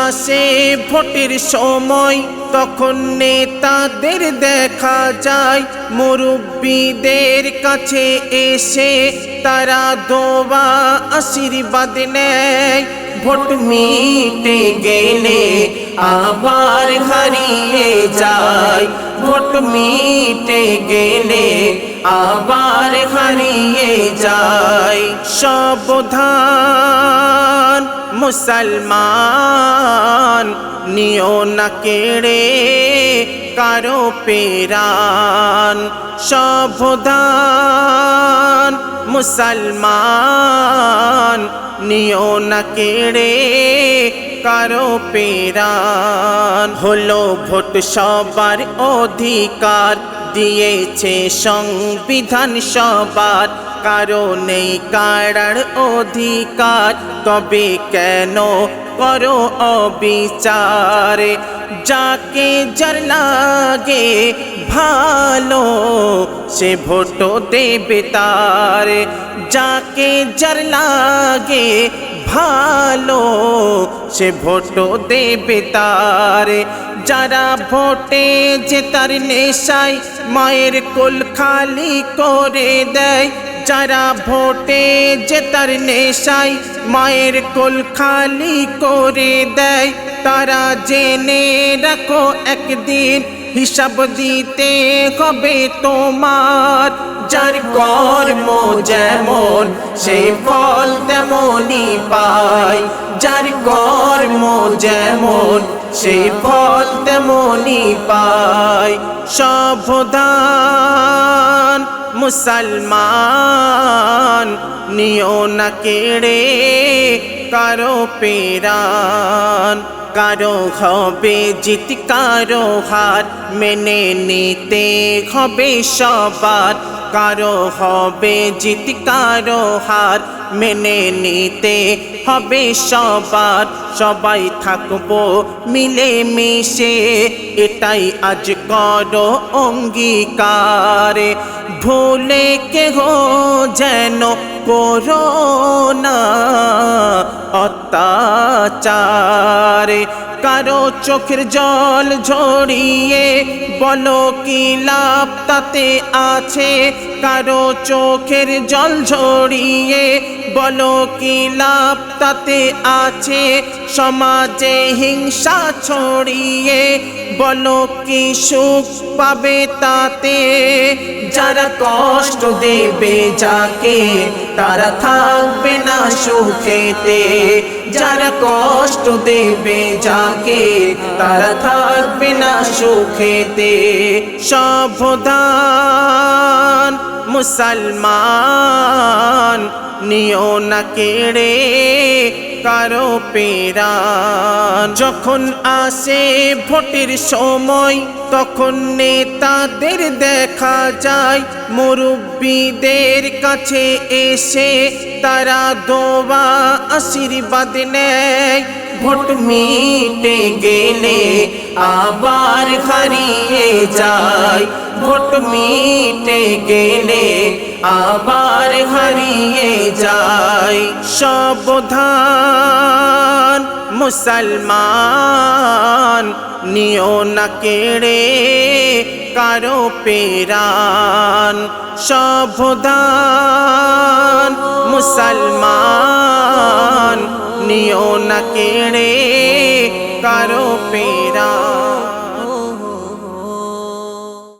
আসে ভোটের সময় তখন নেতাদের দেখা যায়, মুরব্বিদের কাছে এসে তারা দোয়া আশীর্বাদ নেয়। ভোট মিটে গেলে আবার হারিয়ে যায়, ভোট মিটে গেলে আবার হারিয়ে যায়। সাবধান মুসলমান, নিও না কেড়ে কারো পেরান। সাবধান মুসলমান, নিও না কেড়ে কারো পেরান। হলো ভোট সবার অধিকার, দিয়েছে সংবিধান সবার, কারো নেই কাড়ার অধিকার, তবে কেন করো অবিচার। যাকে যার লাগে ভালো সে ভোট দেবে তার, যাকে যার লাগে ভালো সে ভোট দেবে তার। যারা ভোটে জেতার নেশায় মায়ের কোল খালি করে দেয়, যারা ভোটে জেতার নেশায় মায়ের কোল খালি করে দেয়, তারা জেনে রাখো একদিন হিসাব দিতে হবে তোমার। যার কর্ম যেমন সেই ফল তেমনই পায়, যার কর্ম যেমন সেই ফল তেমনই পায়। সাবধান মুসলমান, নিও না কেড়ে কারো পেরান। কারো হবে জিত কারো হার মেনে নিতে হবে সবার, কারো হবে জিত কারো হার মেনে নিতে হবে সবার। সবাই থাকবো মিলে মিশে এটাই আজ করো অঙ্গীকার। ভুলে কেহ যেন করো না অত্যাচার। কারো চোখের জল ঝরিয়ে বলো কি লাভ তাতে আছে, কারো চোখের জল ঝরিয়ে বলো কি লাভ তাতে আছে। সমাজে হিংসা ছড়িয়ে বলো কি সুখ পাবে তাতে। যারা কষ্ট দেবে যাকে তারা থাকবে না সুখেতে, যারা কষ্ট দেবে যাকে তারা থাকবে না সুখেতে। সাবধান মুসলমান, নিও না কেড়ে কারো পেরান। যখন আসে ভোটের সময় তখন নেতাদের দেখা যায়, মুরব্বিদের কাছে এসে তারা দোয়া আশীর্বাদ নেয়। ভোট মিটে গেলে আবার হারিয়ে যায়, ভোট মিটে গেলে আবার হারিয়ে যায়। সাবধান মুসলমান, নিও না কেড়ে কারো পেরান। সাবধান মুসলমান, নিও না কেড়ে কারো পেরান।